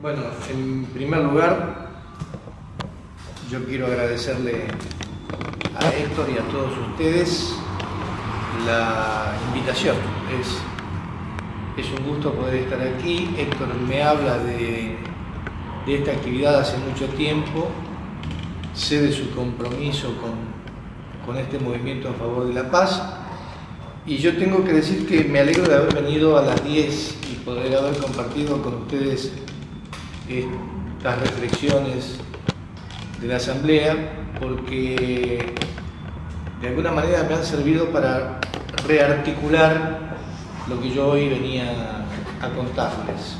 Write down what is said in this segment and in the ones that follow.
Bueno, en primer lugar, yo quiero agradecerle a Héctor y a todos ustedes la invitación. Es un gusto poder estar aquí. Héctor me habla de esta actividad hace mucho tiempo, sé de su compromiso con este movimiento en favor de la paz, y yo tengo que decir que me alegro de haber venido a las 10 y poder haber compartido con ustedes estas reflexiones de la Asamblea, porque de alguna manera me han servido para rearticular lo que yo hoy venía a contarles.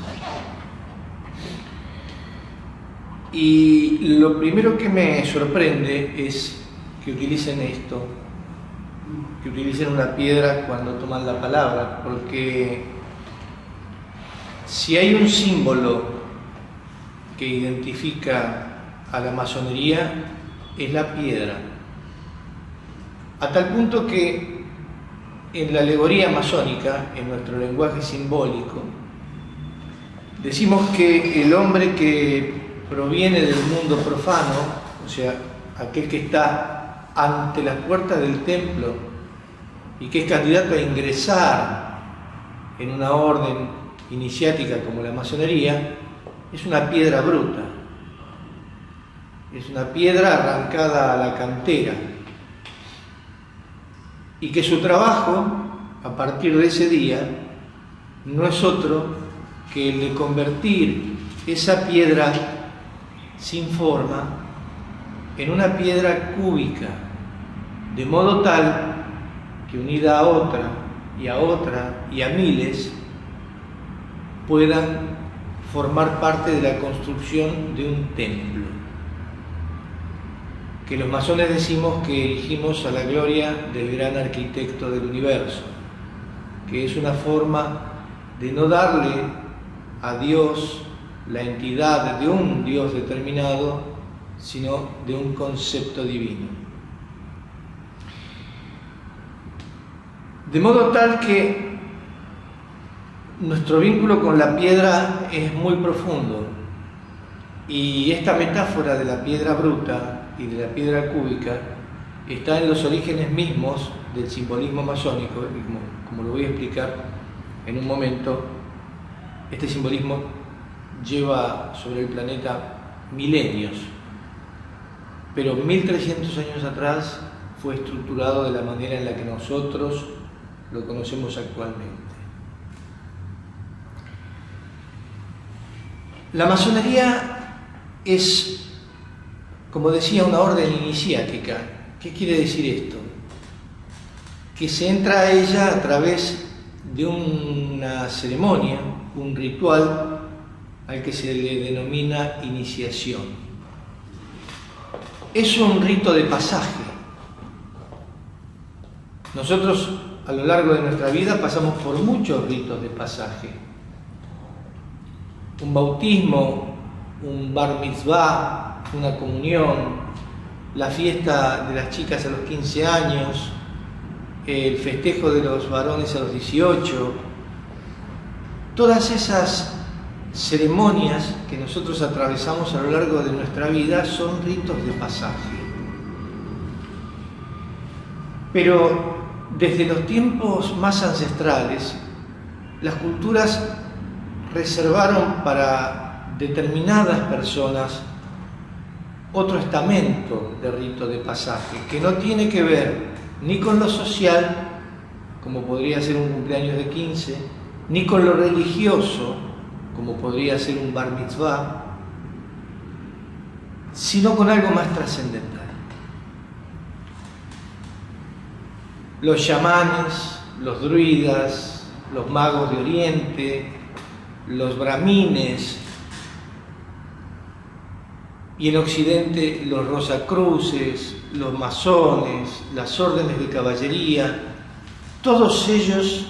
Y lo primero que me sorprende es que utilicen esto, que utilicen una piedra cuando toman la palabra, porque si hay un símbolo que identifica a la masonería, es la piedra. A tal punto que en la alegoría masónica, en nuestro lenguaje simbólico, decimos que el hombre que proviene del mundo profano, o sea, aquel que está ante las puertas del templo y que es candidato a ingresar en una orden iniciática como la masonería, es una piedra bruta, es una piedra arrancada a la cantera, y que su trabajo a partir de ese día no es otro que el de convertir esa piedra sin forma en una piedra cúbica, de modo tal que unida a otra y a otra y a miles puedan formar parte de la construcción de un templo, que los masones decimos que elegimos a la gloria del gran arquitecto del universo, que es una forma de no darle a Dios la entidad de un Dios determinado, sino de un concepto divino. De modo tal que nuestro vínculo con la piedra es muy profundo, y esta metáfora de la piedra bruta y de la piedra cúbica está en los orígenes mismos del simbolismo masónico, y como lo voy a explicar en un momento, este simbolismo lleva sobre el planeta milenios, pero 1300 años atrás fue estructurado de la manera en la que nosotros lo conocemos actualmente. La masonería es, como decía, una orden iniciática. ¿Qué quiere decir esto? Que se entra a ella a través de una ceremonia, un ritual al que se le denomina iniciación. Es un rito de pasaje. Nosotros a lo largo de nuestra vida pasamos por muchos ritos de pasaje. Un bautismo, un bar mitzvah, una comunión, la fiesta de las chicas a los 15 años, el festejo de los varones a los 18, todas esas ceremonias que nosotros atravesamos a lo largo de nuestra vida son ritos de pasaje. Pero desde los tiempos más ancestrales, las culturas reservaron para determinadas personas otro estamento de rito de pasaje, que no tiene que ver ni con lo social, como podría ser un cumpleaños de 15, ni con lo religioso, como podría ser un bar mitzvah, sino con algo más trascendental. Los chamanes, los druidas, los magos de Oriente, los brahmines, y en Occidente los rosacruces, los masones, las órdenes de caballería, todos ellos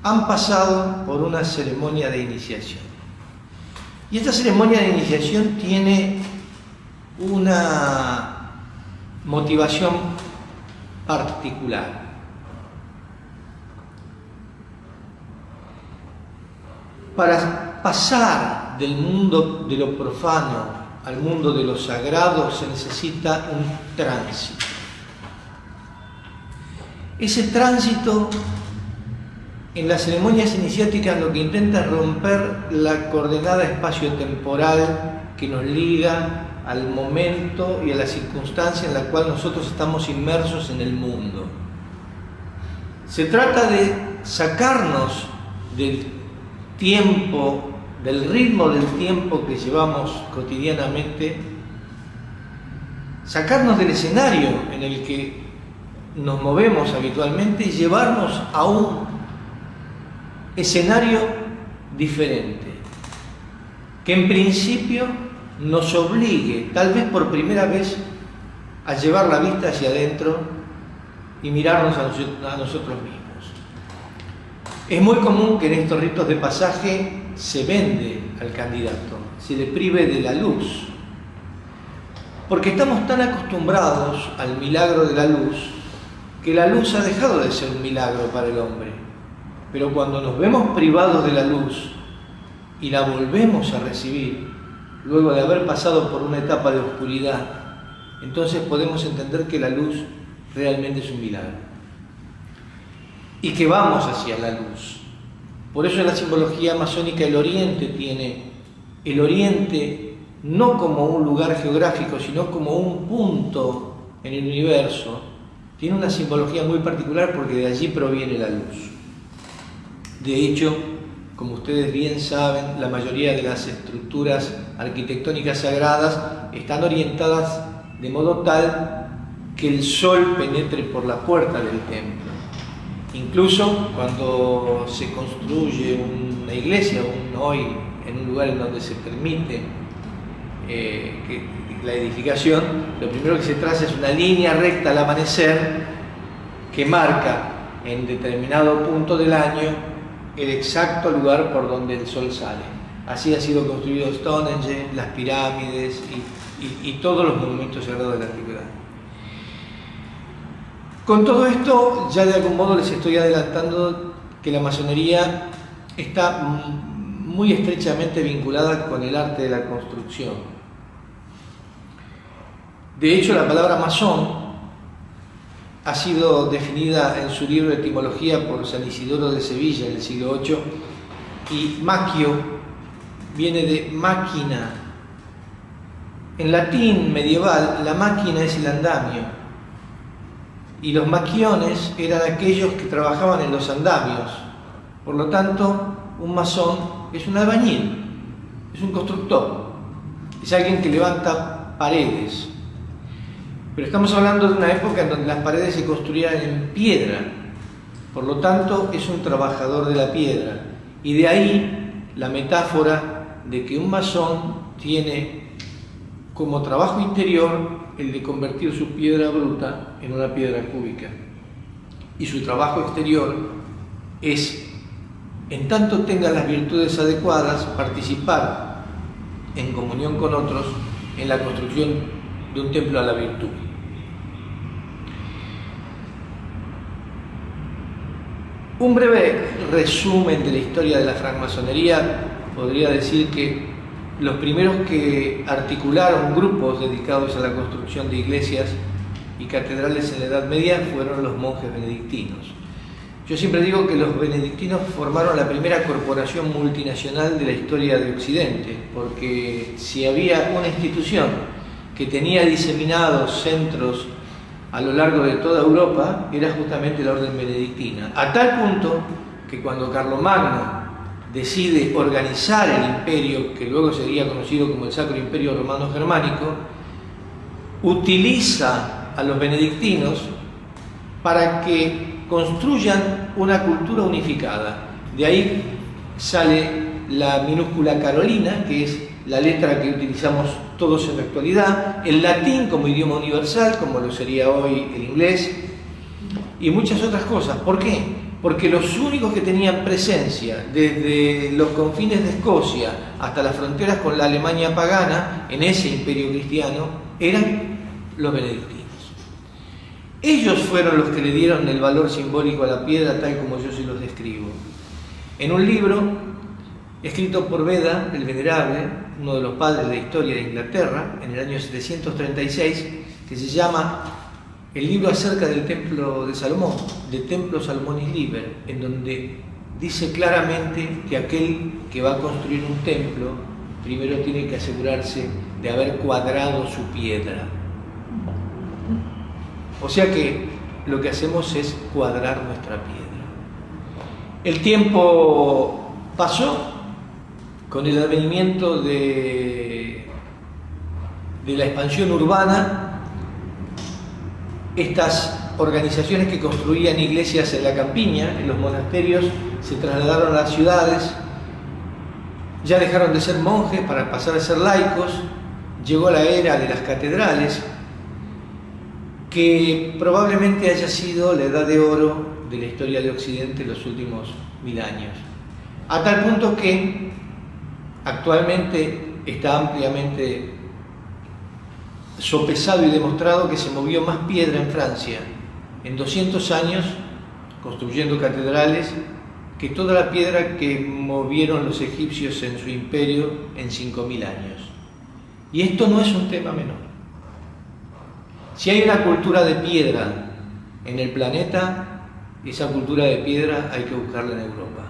han pasado por una ceremonia de iniciación. Y esta ceremonia de iniciación tiene una motivación particular. Para pasar del mundo de lo profano al mundo de lo sagrado se necesita un tránsito. Ese tránsito en las ceremonias iniciáticas lo que intenta es romper la coordenada espacio-temporal que nos liga al momento y a la circunstancia en la cual nosotros estamos inmersos en el mundo. Se trata de sacarnos del tiempo, del ritmo del tiempo que llevamos cotidianamente, sacarnos del escenario en el que nos movemos habitualmente y llevarnos a un escenario diferente, que en principio nos obligue, tal vez por primera vez, a llevar la vista hacia adentro y mirarnos a nosotros mismos. Es muy común que en estos ritos de pasaje se vende al candidato, se le prive de la luz, porque estamos tan acostumbrados al milagro de la luz que la luz ha dejado de ser un milagro para el hombre. Pero cuando nos vemos privados de la luz y la volvemos a recibir, luego de haber pasado por una etapa de oscuridad, entonces podemos entender que la luz realmente es un milagro y que vamos hacia la luz. Por eso en la simbología masónica el Oriente tiene el Oriente no como un lugar geográfico, sino como un punto en el universo. Tiene una simbología muy particular porque de allí proviene la luz. De hecho, como ustedes bien saben, la mayoría de las estructuras arquitectónicas sagradas están orientadas de modo tal que el sol penetre por la puerta del templo. Incluso cuando se construye una iglesia, hoy en un lugar en donde se permite la edificación, lo primero que se traza es una línea recta al amanecer que marca en determinado punto del año el exacto lugar por donde el sol sale. Así ha sido construido Stonehenge, las pirámides y todos los monumentos sagrados de la antigüedad. Con todo esto, ya de algún modo les estoy adelantando que la masonería está muy estrechamente vinculada con el arte de la construcción. De hecho, la palabra masón ha sido definida en su libro de etimología por San Isidoro de Sevilla en el siglo VIII, y machio viene de máquina. En latín medieval, la máquina es el andamio, y los maquiones eran aquellos que trabajaban en los andamios. Por lo tanto, un masón es un albañil, es un constructor, es alguien que levanta paredes. Pero estamos hablando de una época en donde las paredes se construían en piedra, por lo tanto es un trabajador de la piedra, y de ahí la metáfora de que un masón tiene como trabajo interior el de convertir su piedra bruta en una piedra cúbica, y su trabajo exterior es, en tanto tenga las virtudes adecuadas, participar en comunión con otros en la construcción de un templo a la virtud. Un breve resumen de la historia de la francmasonería podría decir que los primeros que articularon grupos dedicados a la construcción de iglesias y catedrales en la Edad Media fueron los monjes benedictinos. Yo siempre digo que los benedictinos formaron la primera corporación multinacional de la historia de Occidente, porque si había una institución que tenía diseminados centros a lo largo de toda Europa, era justamente la orden benedictina, a tal punto que cuando Carlomagno decide organizar el imperio, que luego sería conocido como el Sacro Imperio Romano Germánico, utiliza a los benedictinos para que construyan una cultura unificada. De ahí sale la minúscula carolina, que es la letra que utilizamos todos en la actualidad, el latín como idioma universal, como lo sería hoy el inglés, y muchas otras cosas. ¿Por qué? Porque los únicos que tenían presencia desde los confines de Escocia hasta las fronteras con la Alemania pagana, en ese imperio cristiano, eran los benedictinos. Ellos fueron los que le dieron el valor simbólico a la piedra tal como yo se los describo. En un libro escrito por Beda el Venerable, uno de los padres de la historia de Inglaterra, en el año 736, que se llama el libro acerca del templo de Salomón, de Templo Salomonis Liber, en donde dice claramente que aquel que va a construir un templo primero tiene que asegurarse de haber cuadrado su piedra. O sea que lo que hacemos es cuadrar nuestra piedra. El tiempo pasó con el advenimiento de la expansión urbana. Estas organizaciones que construían iglesias en la campiña, en los monasterios, se trasladaron a las ciudades, ya dejaron de ser monjes para pasar a ser laicos, llegó la era de las catedrales, que probablemente haya sido la edad de oro de la historia de Occidente en los últimos 1000 años. A tal punto que actualmente está ampliamente sopesado y demostrado que se movió más piedra en Francia en 200 años construyendo catedrales que toda la piedra que movieron los egipcios en su imperio en 5000 años. Y esto no es un tema menor. Si hay una cultura de piedra en el planeta, esa cultura de piedra hay que buscarla en Europa.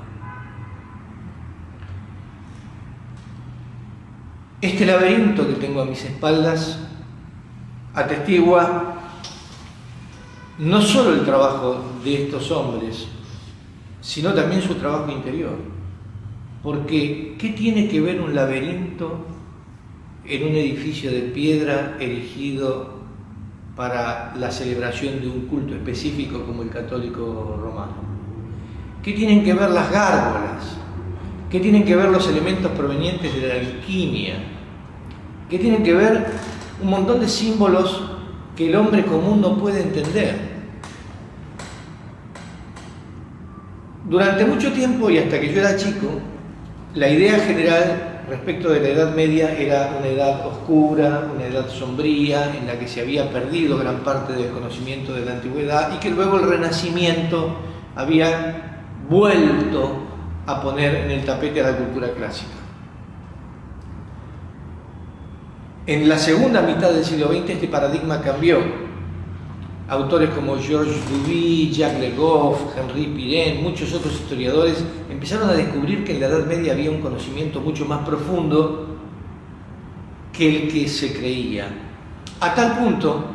Este laberinto que tengo a mis espaldas atestigua no solo el trabajo de estos hombres, sino también su trabajo interior. Porque, ¿qué tiene que ver un laberinto en un edificio de piedra erigido para la celebración de un culto específico como el católico romano? ¿Qué tienen que ver las gárgolas? ¿Qué tienen que ver los elementos provenientes de la alquimia? ¿Qué tienen que ver un montón de símbolos que el hombre común no puede entender? Durante mucho tiempo y hasta que yo era chico, la idea general respecto de la Edad Media era una edad oscura, una edad sombría, en la que se había perdido gran parte del conocimiento de la antigüedad y que luego el Renacimiento había vuelto a poner en el tapete a la cultura clásica. En la segunda mitad del siglo XX este paradigma cambió. Autores como Georges Duby, Jacques Le Goff, Henri Pirenne, muchos otros historiadores empezaron a descubrir que en la Edad Media había un conocimiento mucho más profundo que el que se creía. A tal punto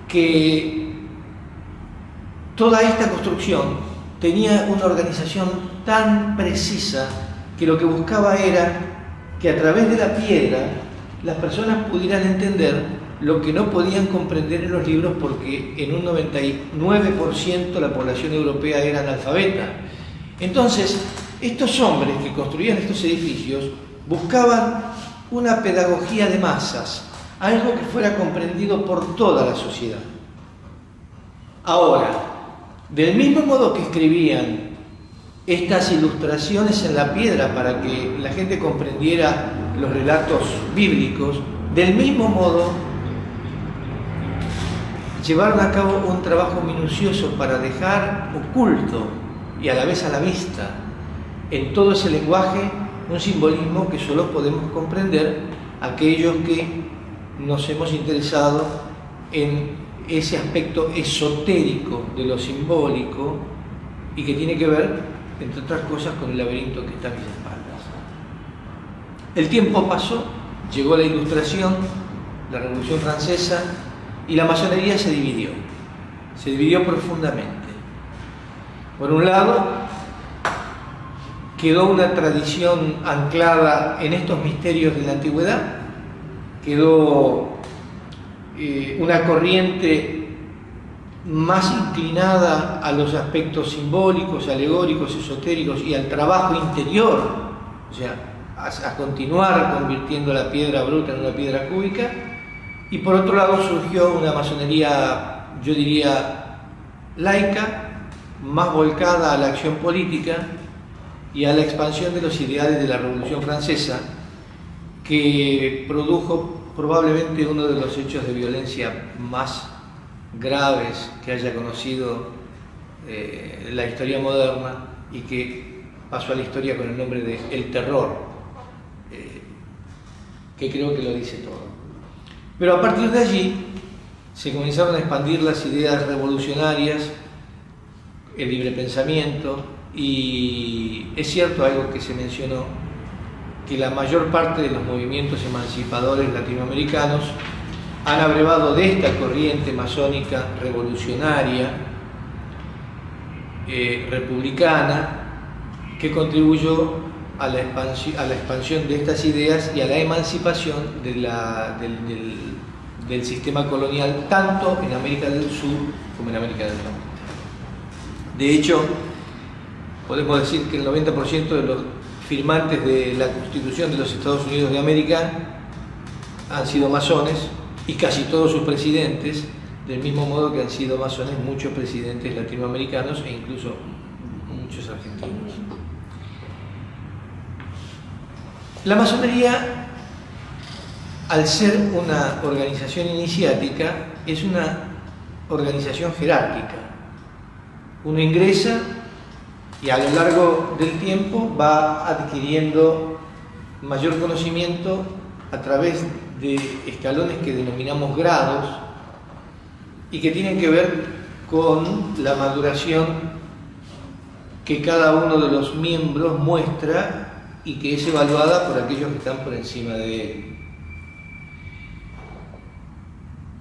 que toda esta construcción tenía una organización tan precisa que lo que buscaba era que a través de la piedra las personas pudieran entender lo que no podían comprender en los libros, porque en un 99% la población europea era analfabeta. Entonces, estos hombres que construían estos edificios buscaban una pedagogía de masas, algo que fuera comprendido por toda la sociedad. Ahora, del mismo modo que escribían estas ilustraciones en la piedra para que la gente comprendiera los relatos bíblicos, del mismo modo llevaron a cabo un trabajo minucioso para dejar oculto y a la vez a la vista en todo ese lenguaje un simbolismo que solo podemos comprender aquellos que nos hemos interesado en ese aspecto esotérico de lo simbólico y que tiene que ver, entre otras cosas, con el laberinto que está a mis espaldas. El tiempo pasó, llegó la Ilustración, la Revolución Francesa, y la masonería se dividió profundamente. Por un lado, quedó una tradición anclada en estos misterios de la antigüedad, quedó una corriente más inclinada a los aspectos simbólicos, alegóricos, esotéricos y al trabajo interior, o sea, a continuar convirtiendo la piedra bruta en una piedra cúbica. Y por otro lado surgió una masonería, yo diría, laica, más volcada a la acción política y a la expansión de los ideales de la Revolución Francesa, que produjo probablemente uno de los hechos de violencia más graves que haya conocido la historia moderna y que pasó a la historia con el nombre de El Terror, que creo que lo dice todo. Pero a partir de allí se comenzaron a expandir las ideas revolucionarias, el libre pensamiento, y es cierto algo que se mencionó, que la mayor parte de los movimientos emancipadores latinoamericanos han abrevado de esta corriente masónica revolucionaria, republicana, que contribuyó a la expansión de estas ideas y a la emancipación del sistema colonial, tanto en América del Sur como en América del Norte. De hecho, podemos decir que el 90% de los firmantes de la Constitución de los Estados Unidos de América han sido masones, y casi todos sus presidentes, del mismo modo que han sido masones muchos presidentes latinoamericanos e incluso muchos argentinos. La masonería, al ser una organización iniciática, es una organización jerárquica. Uno ingresa y a lo largo del tiempo va adquiriendo mayor conocimiento a través de escalones que denominamos grados y que tienen que ver con la maduración que cada uno de los miembros muestra y que es evaluada por aquellos que están por encima de él.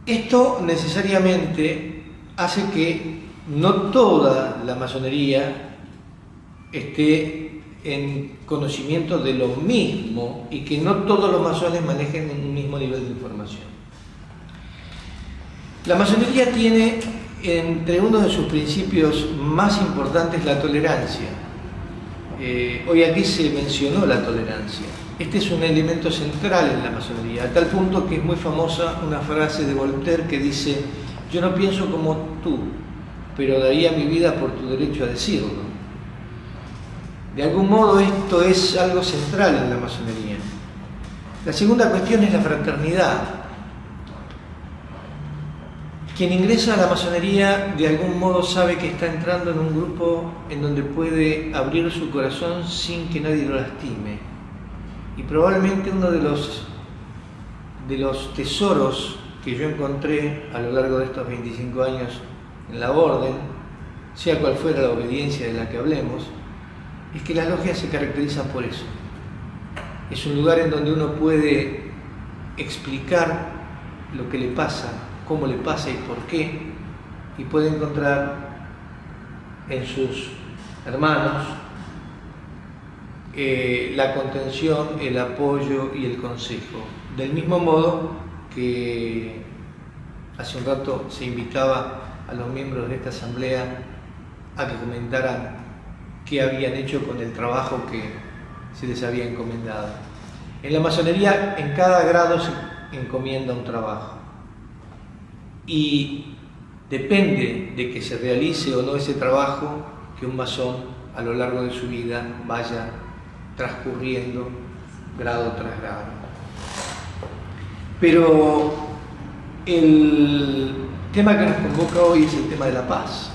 Esto necesariamente hace que no toda la masonería esté en conocimiento de lo mismo y que no todos los masones manejen un mismo nivel de información. La masonería tiene entre uno de sus principios más importantes la tolerancia. Hoy aquí se mencionó la tolerancia. Este es un elemento central en la masonería, a tal punto que es muy famosa una frase de Voltaire que dice: yo no pienso como tú, pero daría mi vida por tu derecho a decirlo. De algún modo esto es algo central en la masonería. La segunda cuestión es la fraternidad. Quien ingresa a la masonería de algún modo sabe que está entrando en un grupo en donde puede abrir su corazón sin que nadie lo lastime. Y probablemente uno de los tesoros que yo encontré a lo largo de estos 25 años en la orden, sea cual fuera la obediencia de la que hablemos, es que las logias se caracterizan por eso. Es un lugar en donde uno puede explicar lo que le pasa, cómo le pasa y por qué, y puede encontrar en sus hermanos la contención, el apoyo y el consejo. Del mismo modo que hace un rato se invitaba a los miembros de esta asamblea a que comentaran qué habían hecho con el trabajo que se les había encomendado. En la masonería, en cada grado se encomienda un trabajo. Y depende de que se realice o no ese trabajo, que un masón a lo largo de su vida vaya transcurriendo grado tras grado. Pero el tema que nos convoca hoy es el tema de la paz.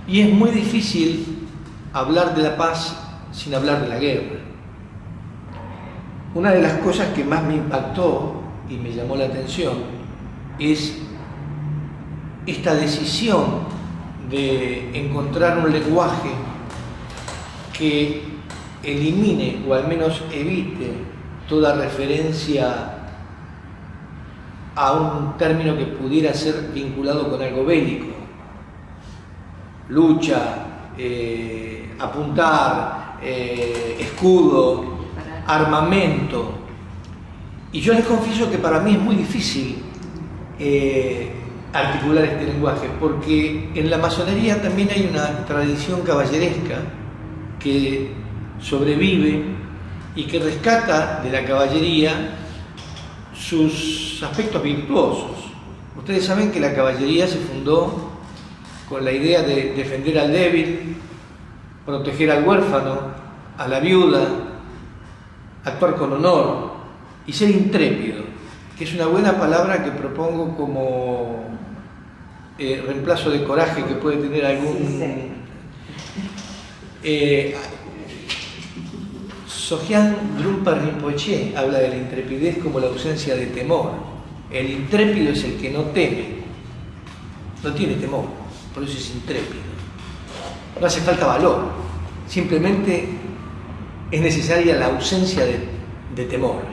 Y es muy difícil hablar de la paz sin hablar de la guerra. Una de las cosas que más me impactó y me llamó la atención es esta decisión de encontrar un lenguaje que elimine o al menos evite toda referencia a un término que pudiera ser vinculado con algo bélico. Lucha, apuntar, escudo, armamento. Y yo les confieso que para mí es muy difícil articular este lenguaje, porque en la masonería también hay una tradición caballeresca que sobrevive y que rescata de la caballería sus aspectos virtuosos. Ustedes saben que la caballería se fundó con la idea de defender al débil, proteger al huérfano, a la viuda, actuar con honor y ser intrépido, que es una buena palabra que propongo como reemplazo de coraje que puede tener Sogyal Drunpa Rinpoche habla de la intrepidez como la ausencia de temor. El intrépido es el que no teme, no tiene temor, por eso es intrépido. No hace falta valor, simplemente es necesaria la ausencia de temor.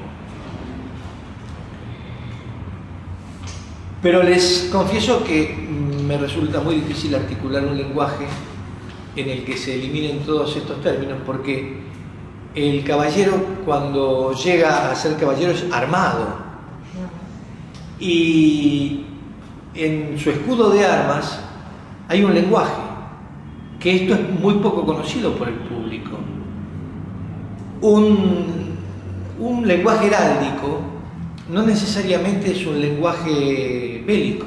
Pero les confieso que me resulta muy difícil articular un lenguaje en el que se eliminen todos estos términos, porque el caballero, cuando llega a ser caballero, es armado. Y en su escudo de armas hay un lenguaje, que esto es muy poco conocido por el público. Un lenguaje heráldico no necesariamente es un lenguaje bélico.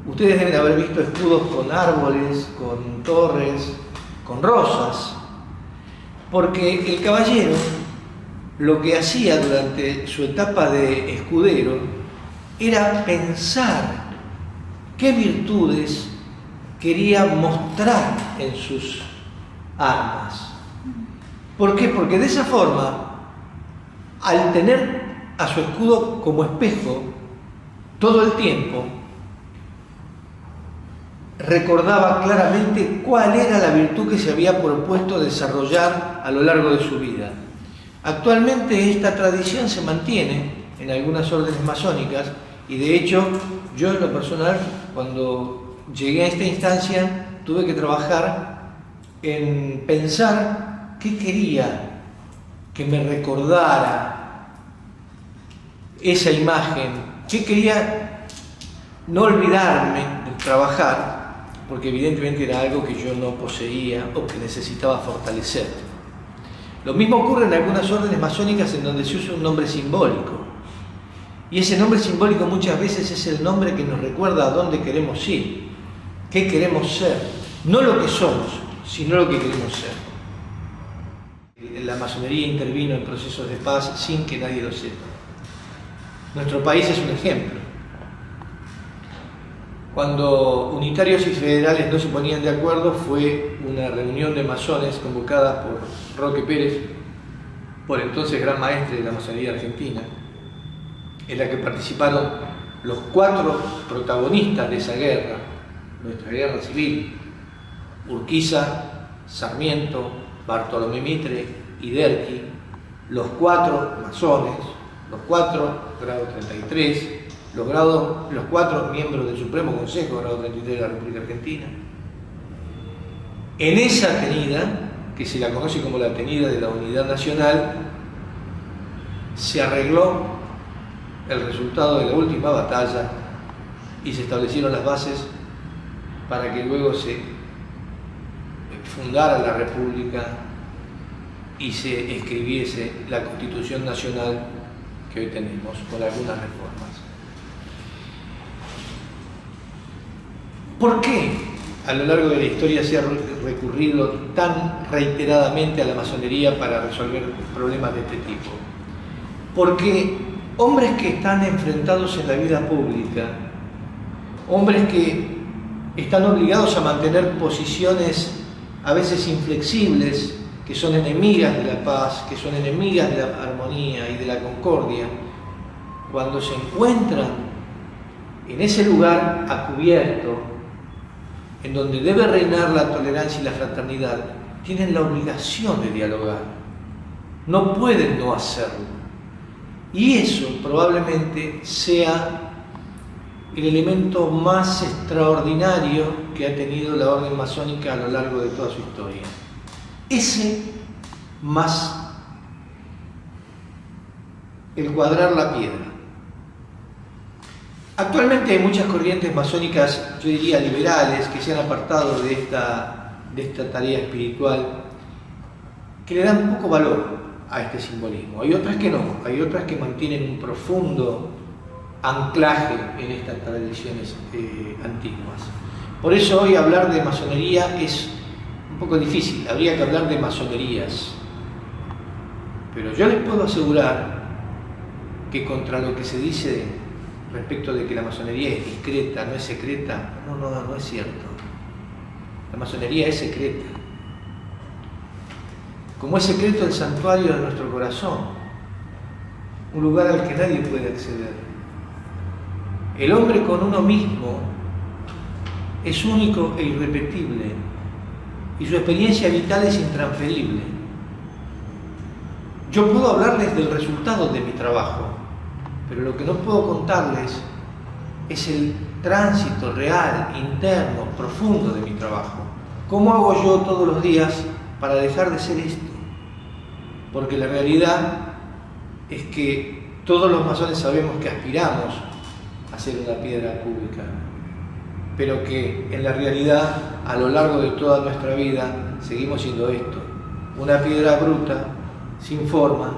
Ustedes deben haber visto escudos con árboles, con torres, con rosas, porque el caballero lo que hacía durante su etapa de escudero era pensar qué virtudes quería mostrar en sus armas. ¿Por qué? Porque de esa forma, al tener a su escudo como espejo todo el tiempo, recordaba claramente cuál era la virtud que se había propuesto desarrollar a lo largo de su vida. Actualmente esta tradición se mantiene en algunas órdenes masónicas y de hecho yo en lo personal, cuando llegué a esta instancia, tuve que trabajar en pensar qué quería que me recordara esa imagen, qué quería no olvidarme de trabajar, porque evidentemente era algo que yo no poseía o que necesitaba fortalecer. Lo mismo ocurre en algunas órdenes masónicas en donde se usa un nombre simbólico. Y ese nombre simbólico muchas veces es el nombre que nos recuerda a dónde queremos ir, qué queremos ser. No lo que somos, sino lo que queremos ser. La masonería intervino en procesos de paz sin que nadie lo sepa. Nuestro país es un ejemplo. Cuando unitarios y federales no se ponían de acuerdo, fue una reunión de masones convocada por Roque Pérez, por entonces gran maestre de la masonería argentina, en la que participaron los 4 protagonistas de esa guerra, nuestra guerra civil: Urquiza, Sarmiento, Bartolomé Mitre y Derqui, los 4 masones, los 4 grado 33, los 4 miembros del Supremo Consejo, grado 33 de la República Argentina. En esa atenida, que se la conoce como la atenida de la Unidad Nacional, se arregló el resultado de la última batalla y se establecieron las bases para que luego se fundara la República y se escribiese la Constitución Nacional que hoy tenemos, con algunas reformas. ¿Por qué a lo largo de la historia se ha recurrido tan reiteradamente a la masonería para resolver problemas de este tipo? Porque hombres que están enfrentados en la vida pública, hombres que están obligados a mantener posiciones a veces inflexibles, que son enemigas de la paz, que son enemigas de la armonía y de la concordia, cuando se encuentran en ese lugar a cubierto, en donde debe reinar la tolerancia y la fraternidad, tienen la obligación de dialogar. No pueden no hacerlo. Y eso probablemente sea el elemento más extraordinario que ha tenido la orden masónica a lo largo de toda su historia. Ese más el cuadrar la piedra. Actualmente hay muchas corrientes masónicas, yo diría liberales, que se han apartado de esta tarea espiritual, que le dan poco valor a este simbolismo. Hay otras que no, hay otras que mantienen un profundo anclaje en estas tradiciones antiguas. Por eso hoy hablar de masonería es un poco difícil, habría que hablar de masonerías. Pero yo les puedo asegurar que contra lo que se dice respecto de que la masonería es discreta, no es secreta, no es cierto. La masonería es secreta. como es secreto el santuario de nuestro corazón, un lugar al que nadie puede acceder. El hombre con uno mismo es único e irrepetible y su experiencia vital es intransferible. Yo puedo hablarles del resultado de mi trabajo, pero lo que no puedo contarles es el tránsito real, interno, profundo de mi trabajo. ¿Cómo hago yo todos los días para dejar de ser esto? Porque la realidad es que todos los masones sabemos que aspiramos a ser una piedra cúbica, pero que en la realidad, a lo largo de toda nuestra vida, seguimos siendo esto, una piedra bruta, sin forma,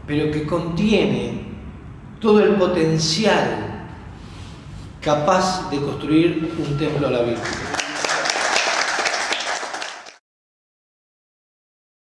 pero que contiene todo el potencial capaz de construir un templo a la virtud.